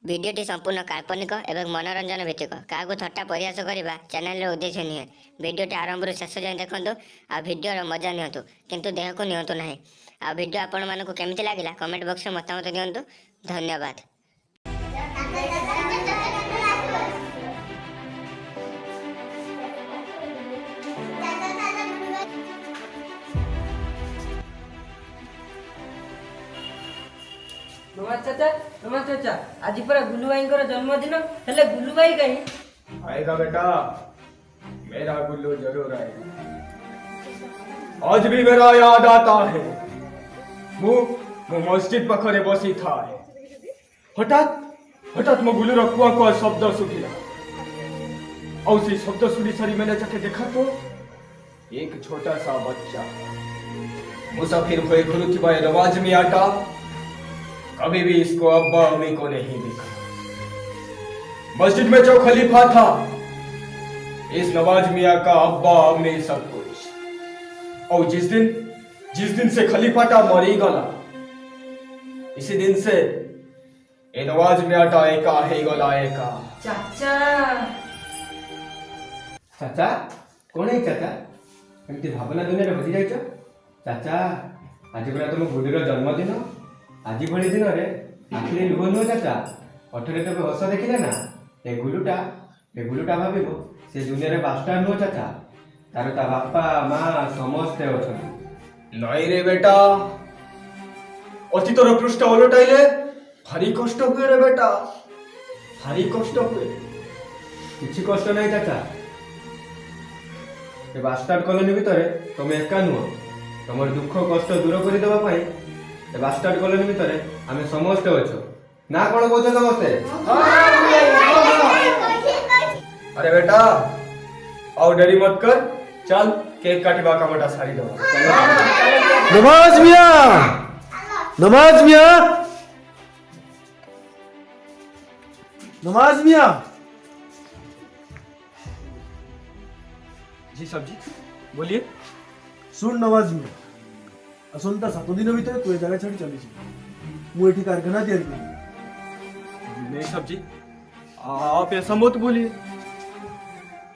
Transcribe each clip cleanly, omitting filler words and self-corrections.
भिडियोटी संपूर्ण काल्पनिक एवं मनोरंजन भित्तिक क्या थट्टा परिहास करने चैनल उद्देश्य नुहे। भिडियोटी आरंभ शेष जाए देखूँ आ भिडियोर मजा नियंतु किंतु देह को नियंतु नहीं। आ भिडियो आपण मानक केमती लगिला कमेंट बॉक्स में मतामत दिंतु। धन्यवाद। नमस्ते चाचा आज पूरा गुल्लू भाई जन्मदिन हेले गुल्लू भाई कहीं आएगा बेटा, मेरा गुल्लू जरूर आएगा। आज भी मेरा याद आता है। मु मस्जिद पाखरे बसी था। हठात मो गुल्लू कुआ कुआ शब्द सुनिला। और से शब्द सुनी सारी मैंने जाके देखा तो एक छोटा सा बच्चा मुसाफिर हुए घुरुथिबा रवाज में आटा। कभी भी इसको अब्बा अम्मी को नहीं देखा। मस्जिद में जो खलीफा था इस नवाज मियाँ का अब्बा अम्मी सब कुछ। और जिस दिन से खलीफाटा मरी गला इसी दिन से ए नवाज मियाँटा एका हे गला एका। चाचा चाचा कौन है चाचा एमती भावना दुनिया भजी जाइछ। चाचा आज पूरा तुम गुडीर जन्मदिन। आज भली दिन में आखिरे लुह नुह चाचा ओठरे तब हस देखिले ना ए गुलुटा भाव से दुनिया बास्टार नुह चाचा तार ता बापा माँ समस्ते अच्छा। नहीं रे बेटा, अतीतर पृष्ठ ओलटाइले भारी कष्ट हुए रे बेटा, भारी कष्ट हुए। किसी कष्ट नहीं चाचा ए बास्टार कॉलोनी भितर तुम एका नुह तुम दुख कष्ट दूर कर देवाई बास्टार्ड कॉलोनी भितर आमे समस्ते अच्छो ना कौन कहो समस्ते। अरे बेटा आओ देरी मत कर, चल केक काटिबा का मोटा सारी दो। नमाज मियां, नमाज मियां, नमाज मियां। जी साहब जी बोलिए। सुन नवाज मियां, असंता 7 दिन भीतर तू जगह छाड़ी चली मु एठी कारखाना तैयारी करी। नहीं साहब जी आप ऐसा मत बोलिए।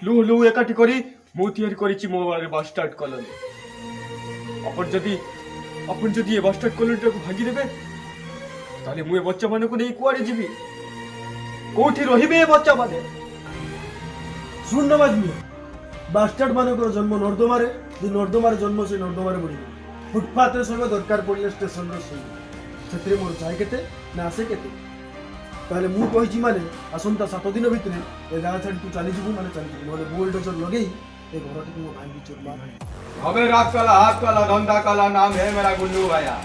लू एकाठी करी मु तैयारी करिछि मो बास्टार्ड कॉलोनी। अपन जदि ए बास्टार्ड कॉलोनी को भागी देबे ताले मु ए बच्चा माने को नहीं कुआरे जीवी कोठी रहिबे ए बच्चा माने। सुन नवाज मियां, बास्टार्ड मानकर जन्म नर्दमारे नर्दमार जन्म से नर्दमारे पड़ी फुटपाथ सब दरकार पड़े स्टेशन से मोर जाए के ना आसे के ताले मु कहि माने आसंता 7 दिन भितर ए जगह छाड़ी तू चली जीवु माने चली जीवु नले बोल डजर लगे ए घर को भांगी चोरबा। अबे रात काला हाथ काला धंधा काला नाम है मेरा गुल्लू भाया।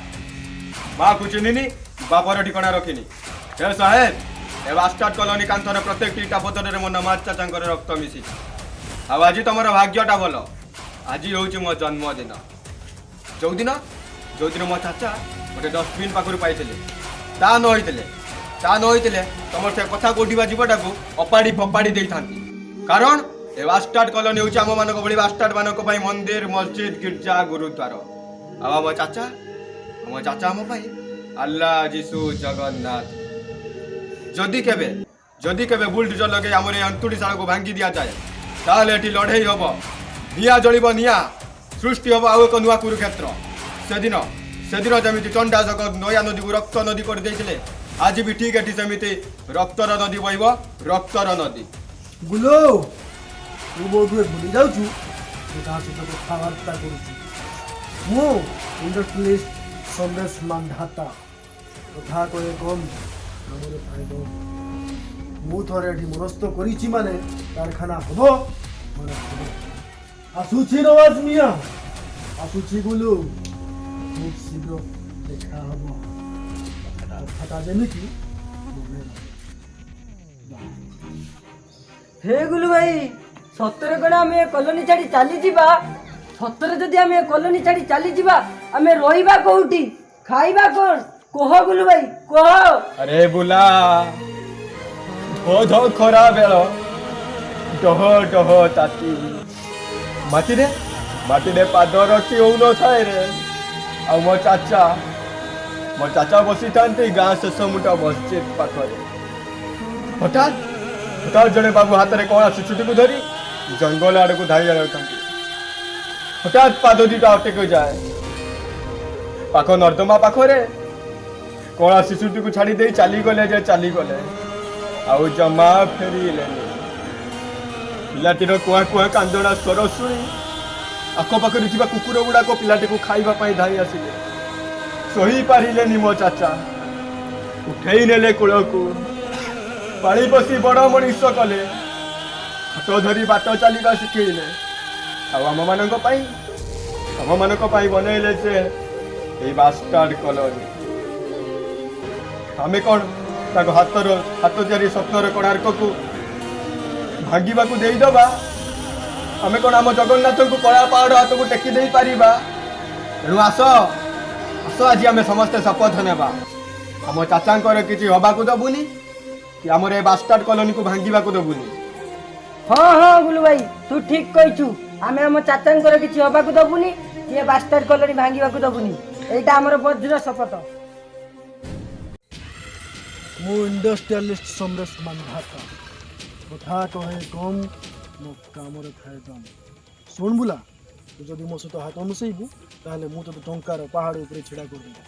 माँ कुछ नहीं बापर ठिकाना रखिनी। हे साहेब ए बास्टार्ड कॉलोनी कांतर प्रत्येक टीटा पदर रे मो नमाज चाचांकर रक्त मिसी। आ आज तुमर भाग्यटा भल। आज होउची मो जन्मदिन। जो दिन मो चाचा गोटे डस्टबिन पाखर पाई ता न होइतिले तुम से कथा कोठिबा जीवटा को अपाड़ी फपाड़ी दे था। कारण ए बास्टार्ड कॉलोनी होउची आम मानक बड़ी बास्टार्ड मानक पई मंदिर मस्जिद गिरजा गुरुद्वार। आ मो चाचा आम पई अल्लाह जीसु जगन्नाथ। जदि केबे बुलडोजर लगे आमर ए अंतुड़ीशाला को भांगी दिया जाए ताले एठी लड़ाई हब, निया जलिब, निया सृष्टि हम आउ एक नुआ कुरुक्षेत्र। से दिन जमी चंडा जगत नया नदी को रक्त नदी कर देइथिले आज भी ठीक एठी सेमिति रक्तर नदी बहिब, रक्तर नदी। गुलो तू बहुत भूली जाऊ छु ता सहित कथबार्ता करू मु इंडस्ट्रियलिस्ट संदेश मानधाता कथा कहे कम हमरे फायदो मु थरे एठी मनस्त करिछि माने कारखाना हबो माने आसुछि नवाज मियां, आसुछि गुलू खूब शीघ्र देखा हबो कथा जेमिति। हे गुल्लू भाई सतरे कण आम कॉलोनी छाड़ी चली जीवा। सतरे जदि आम कॉलोनी छाड़ी चली जीवा आम रहिबा कोउठी खाइबा कोन कह गुल्लू भाई कह। अरे बुला धो खरा बेल डह डह ताती माटी रे पाद रखी हो न थाए रे। आ मो चाचा बसी था गाँ शेष मुटा मस्जिद पाखरे হঠাৎ হঠাৎ জনে বাবু হাতের কলা শিশুটিকে ধরি জঙ্গল আড়କୁ ধাই যাଉଥାନ୍ତି। হঠাৎ পাদ দুইটা ଅଟକି ଯାଏ ପାଖ ନର୍ଦ୍ଦମା ପାଖରେ କଳା ଶିଶୁଟିକୁ ଛାଡ଼ି ଦେଇ ଚାଲିଗଲେ ଆଉ ଜମା ଫେରିଲେନି। ପିଲାଟିର କୁଆଁ କୁଆଁ କାନ୍ଦଣା ସ୍ୱର ଶୁଣି ଆଖପାଖରେ ଥିବା କୁକୁର ଗୁଡ଼ାକ ପିଲାଟିକୁ ଖାଇବା ପାଇଁ ଧାଇଁ ଆସିଲେ। ସହିପାରିଲେନି ମୋ ଚାଚା, ଉଠେଇ ନେଲେ କୂଳକୁ, ପାଣି ପଶି ବଡ଼ ମଣିଷ କଲେ, ହାତ ଧରି ବାଟ ଚାଲିବା ଶିଖେଇଲେ। ଆଉ ଆମମାନଙ୍କ ପାଇଁ ବନେଇଲେ ଯେ ଏଇ ବାଷ୍ଟାର୍ଡ କଲୋନୀ। ଆମେ କ'ଣ ତାଙ୍କ ହାତ ତିଆରି ସ୍ୱପ୍ନର କୋଣାର୍କକୁ ଭାଙ୍ଗିବାକୁ ଦେଇଦେବା? ଆମେ କ'ଣ ଆମ ଜଗନ୍ନାଥଙ୍କୁ କଳା ପାହାଡ଼ ହାତକୁ ଟେକି ଦେଇପାରିବା? ତେଣୁ ଆସ ଆଜି ଆମେ ସମସ୍ତେ ଶପଥ ନେବା, ଆମ ଚାଚାଙ୍କର କିଛି ହବାକୁ ଦେବୁନି କି ଆମର ଏ ବାଷ୍ଟାର୍ଡ କଲୋନୀକୁ ଭାଙ୍ଗିବାକୁ ଦେବୁନି। ହଁ ଗୁଲୁ ଭାଇ, ତୁ ଠିକ କହିଛୁ। ଆମେ ଆମ ଚାଚାଙ୍କର କିଛି ହବାକୁ ଦବୁନି କି ଏ ବାଷ୍ଟାର୍ଡ କଲୋନୀ ଭାଙ୍ଗିବାକୁ ଦବୁନି। ଏଇଟା ଆମର ବଜ୍ର ଶପଥ। ମୁଁ ଇଣ୍ଡଷ୍ଟ୍ରିଆଲିଷ୍ଟ ସମରେଶ ମାନ୍ଧାତା। କଥା କହେ କମ୍, ମୋ କାମରେ ଥାଏ ଦମ୍। ଶୁଣ ବୁଲା, ତୁ ଯଦି ମୋ ସହିତ ହାତ ମିଶେଇବୁ ତାହେଲେ ମୁଁ ତୋତେ ଟଙ୍କାର ପାହାଡ଼ ଉପରେ ଛିଡ଼ା କରିଦେବି।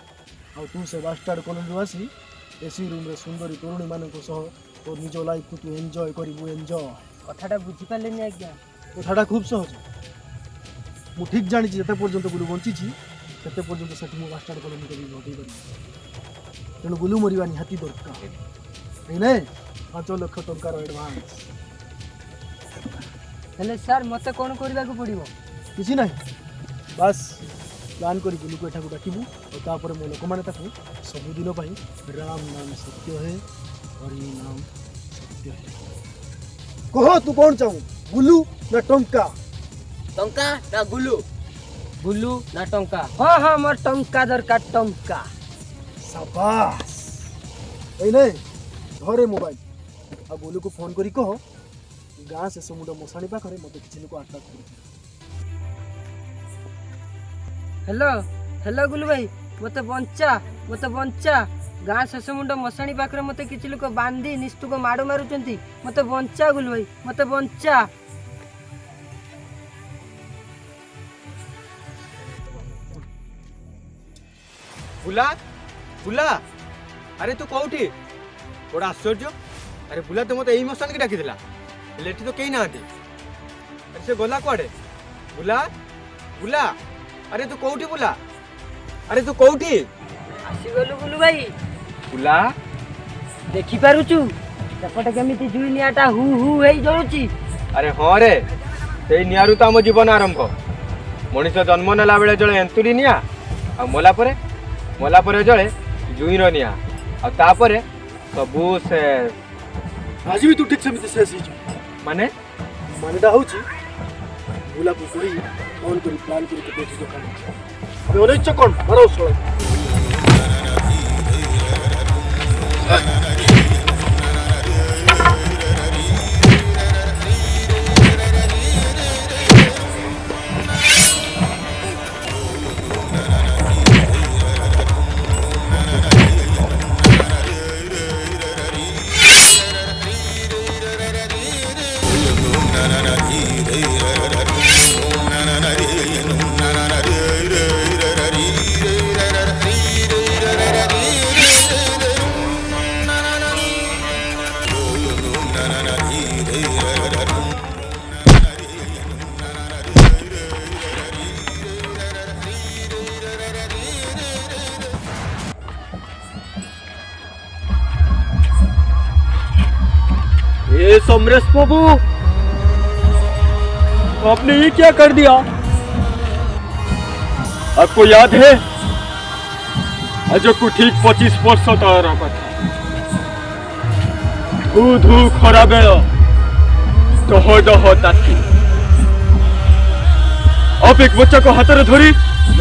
ଆଉ ତୁ ସେ ବାଷ୍ଟାର୍ଡ କଲୋନୀରୁ ଆସି ଏସି ରୁମ୍ରେ ସୁନ୍ଦରୀ ତରୁଣୀମାନଙ୍କ ସହ ତୋ ନିଜ ଲାଇଫ୍କୁ ତୁ ଏନ୍ଜୟ କରିବୁ। ଏନ୍ଜୟ। କଥାଟା ବୁଝିପାରିଲେନି ଆଜ୍ଞା? କଥାଟା ଖୁବ୍ ସହଜ। ମୁଁ ଠିକ୍ ଜାଣିଛି ଯେତେ ପର୍ଯ୍ୟନ୍ତ ଗୁଲୁ ବଞ୍ଚିଛି ସେତେ ପର୍ଯ୍ୟନ୍ତ ସେଠି ମୁଁ ବାଷ୍ଟାର୍ଡ କଲୋନୀ କରିକି ଘଟେଇ ପାରିବି। ତେଣୁ ଗୁଲୁ ମରିବା ନିହାତି ଦରକାର। ଏଇନେ 5 ଲକ୍ଷ ଟଙ୍କାର ଆଡ଼ଭାନ୍ସ। ହେଲେ ସାର୍ ମୋତେ କ'ଣ କରିବାକୁ ପଡ଼ିବ? କିଛି ନାହିଁ, ବାସ୍ ପ୍ଲାନ୍ କରି ଗୁଲୁକୁ ଏଠାକୁ ଡାକିବୁ ଆଉ ତାପରେ ମୋ ଲୋକମାନେ ତାକୁ ସବୁଦିନ ପାଇଁ ରାମ ନାମ ସତ୍ୟ ହେ, ହରି ନାମ ସତ୍ୟ ହେ। କହ ତୁ କ'ଣ ଚାହୁଁ, ଗୁଲୁ ନା ଟଙ୍କା? ଟଙ୍କା ନା ଗୁଲୁ? ଗୁଲୁ ନା ଟଙ୍କା? ହଁ ମୋର ଟଙ୍କା ଦରକାର, ଟଙ୍କା। ସାବାସ୍। ଏଇନେ ଧରେ ମୋବାଇଲ ଆଉ ଗୁଲୁକୁ ଫୋନ୍ କରି କହ ଗାଁ ଶେଷ ମୁଣ୍ଡ ମଶାଣି ପାଖରେ ମୋତେ କିଛି ଲୋକ ଆଟାକ୍ କରୁଛି। ହ୍ୟାଲୋ ଗୁଲୁ ଭାଇ, ମୋତେ ବଞ୍ଚା। ଗାଁ ଶେଷ ମୁଣ୍ଡ ମଶାଣି ପାଖରେ ମୋତେ କିଛି ଲୋକ ବାନ୍ଧି ନିସ୍ତୁକ ମାଡ଼ ମାରୁଛନ୍ତି। ମୋତେ ବଞ୍ଚା ଗୁଲୁ ଭାଇ, ମୋତେ ବଞ୍ଚା। ବୁଲା, ଆରେ ତୁ କୋଉଠି? ବଡ଼ ଆଶ୍ଚର୍ଯ୍ୟ। ଆରେ ବୁଲା ତ ମୋତେ ଏଇ ମଶାଣିକି ଡାକିଥିଲା, ହେଲେ ଏଠି ତ କେହି ନାହାନ୍ତି। ଆରେ ସେ ଗଲା କୁଆଡ଼େ? ବୁଲା, ଆରେ ତୁ କୋଉଠି? ବୁଲା, ଆରେ ତୁ କୋଉଠି? ଆସିଗଲୁ ଗୁଲୁ ଭାଇ। ବୁଲା, ଦେଖିପାରୁଛୁ ସେପଟେ କେମିତି ଜୁଇ ନିଆଁଟା ହୁ ହେଇ ଜଳୁଛି? ଆରେ ହଁ ରେ, ସେଇ ନିଆଁରୁ ତ ଆମ ଜୀବନ ଆରମ୍ଭ। ମଣିଷ ଜନ୍ମ ନେଲା ବେଳେ ଜଳେ ଏନ୍ତୁଡ଼ି ନିଆଁ, ଆଉ ମଲା ପରେ ଜଳେ ଜୁଇଁର ନିଆଁ, ଆଉ ତାପରେ ସବୁ ଶେଷ। ଆଜି ବି ତୁ ଠିକ୍ ସେମିତି ଶେଷ ହେଇଛୁ। ମାନେଟା ହେଉଛି ଗୁଲାକୁ ପଡ଼ି ଫୋନ୍ କରି ପ୍ଲାନ୍ କରି ତୋତେ ଏଠି ଦୋକାନ ଆମେ ଅନେଇଛ କ'ଣ ମାର ଶୋଳ। समरेश बाबू, आपने ये क्या कर दिया? आपको याद है आज को ठीक 25 वर्ष तलर कथा। धू खरा बेल दह ताती आप एक बच्चा को हाथ में धरी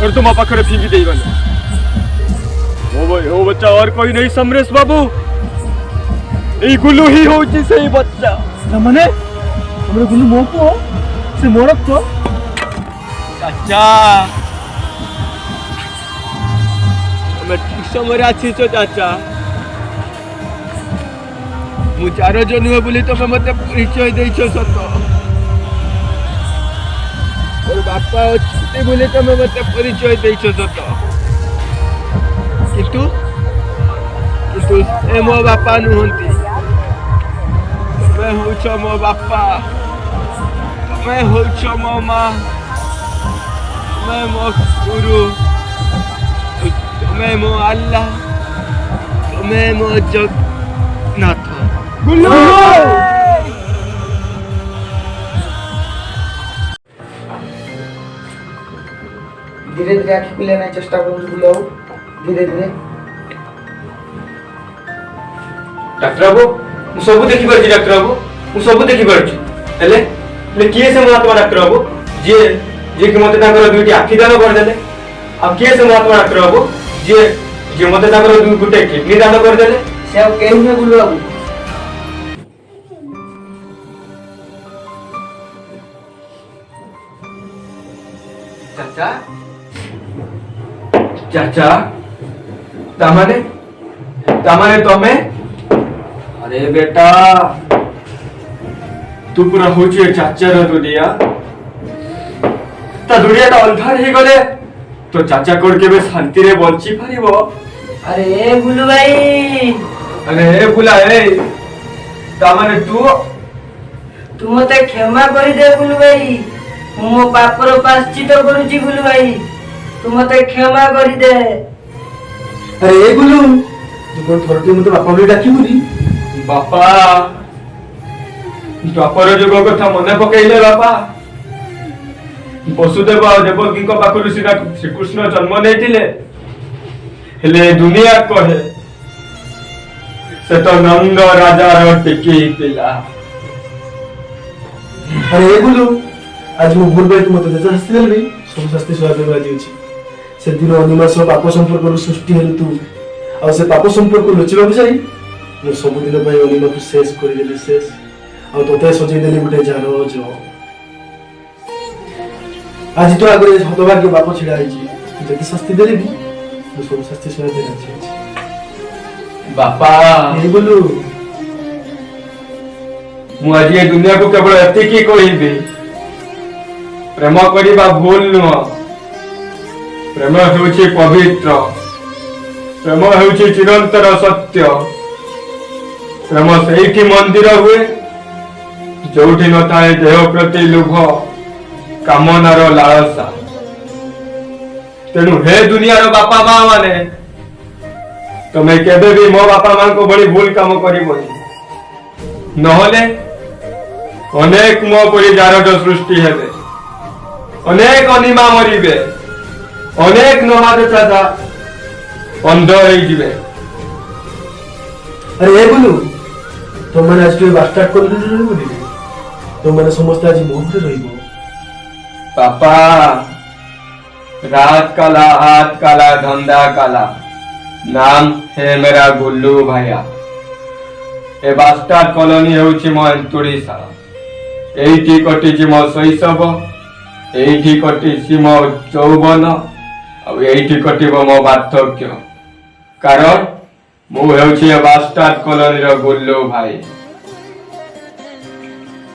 नर्दमा पाखरे फिंगी दे गले। वो बच्चा और कोई नहीं समरेश बाबू, এই গুলু হি হଉଛି সেই বাচ্চা। মানে আমরা গুলু ମୋ ପୁଅ, ସେ ମୋର ପୁଅ। চাচা ଆମେ ଠିକ ସମୟରେ ଆସିଛ ଚାଚା। ମୁଁ ଚାରଜ ନୁହେଁ ବୋଲି ତମେ ମତେ ପରିଚୟ ଦେଇଛ ସତ, ମୋର ବାପା ଅଛନ୍ତି ବୋଲି ତମେ ମତେ ପରିଚୟ ଦେଇଛ ସତ, କିନ୍ତୁ କିନ୍ତୁ ସେ ମୋ ବାପା ନୁହନ୍ତି। ତମେ ହଉଛ ମୋ ବାପା, ତମେ ହଉଛ ମୋ ମା, ତମେ ମୋ ଗୁରୁ, ତମେ ମୋ ଆଲ୍ଲାହ, ତମେ ମୋ ଜଗନ୍ନାଥ। ଧୀରେ ଧୀରେ ଆଖି ଖୋଲିବା ପାଇଁ ଚେଷ୍ଟା କରନ୍ତୁ ବୁଲାଉ, ଧୀରେ ଧୀରେ। ଡାକ୍ତର ବାବୁ ମୁଁ ସବୁ ଦେଖିପାରୁଛି, ଡାକ୍ତର ବାବୁ ମୁଁ ସବୁ ଦେଖିପାରୁଛି, ହେଲେ କିଏ ସେ ମହାତ୍ମା ଡାକ୍ତର ବାବୁ ଯିଏ ଯିଏକି ମତେ ତାଙ୍କର 2ଟି ଆଖି ଦାନ କରିଦେଲେ? ଆଉ କିଏ ସେ ମହାତ୍ମା ଡାକ୍ତର ବାବୁ ଯିଏ ଯିଏ ମତେ ତାଙ୍କର 1 କିଡନୀ ଦାନ କରିଦେଲେ? ସେ ଆଉ କେହି ନୁହେଁ ବୁଲୁ ବାବୁ। ଚାଚା ଚାଚା ତାମାନେ ତମେ? अरे बेटा तू पूरा होची चाचार दुनिया ता दुनिया ता अंधार ही गले तो चाचा कोड केबे शांति रे बंची पारिबो? अरे बुलू भाई, अरे बुला ए तामाने तू मते क्षमा करी दे बुलू भाई, मो पापर प्रायश्चित करूची बुलू भाई, तू मते क्षमा करी दे। अरे ए गुलू तू कोन थरटी मते बापा बोली डाकिबुनी? बापा द्वापर जुग कथा मने पकेइले बापा। वसुदेव और देवकी को पाखरु सीधा श्रीकृष्ण जन्म नेतिले, हेले दुनिया कहे से तो नंद राजा रो टिकी पिला। अरे ए गुलू आज मो भूल भाई तू मते जजा शास्ति देलबी, सब शास्ति सुआदे राजी अछि। से दिन अनिमास पाप संपर्क सृष्टि हेलु तू आ से पाप संपर्क लुचिबा बिचारी मो सब दिन भाई अनिमा को शेष करि देली शेष आ तोते सजै देली गुटे जानो जो आज तो आगे हतभाग्य बाप छिड़ा आइछि, जति शास्ति देली मो सब शास्ति सुआदे राजी अछि। बापा ए गुलू मु आज ये दुनिया को केवल एतिकी कहिबी, प्रेम करिबा भूल नुह, प्रेम हेउछि पवित्र, प्रेम हेउछि चिरंतर सत्य, प्रेम सेठी मंदिर हुए जोठी न थाए देह प्रति लोभ कामनार लालसा। तेणु हे दुनियार बापा माँ माने तमे केबे भी मो बापा माँ को बड़ी भूल काम करिबोनी, नहले अनेक मो परी जारज सृष्टि हेबे, अनेक अनिमा मरिबे, अनेक नमाज चाचा अंध होई जिवे। अरे ए गुलू तुम मैंने आज के बास्टार्ड कर बोली तुम मैंने समझते आज बहुत रहिबो। पापा रात काला हाथ काला धंधा काला, नाम है मेरा गुल्लू भाया। ए बास्टार्ड कॉलोनी हेउछि मो एंतुड़ीशाला, एइठी कटिछि मो शैशव, एइठी कटिछि मो यौवन, आ एइठी कटिबो मो बार्धक्य, कारण मु हेउछि ए बास्टार्ड कॉलोनी रो गुल्लू भाई।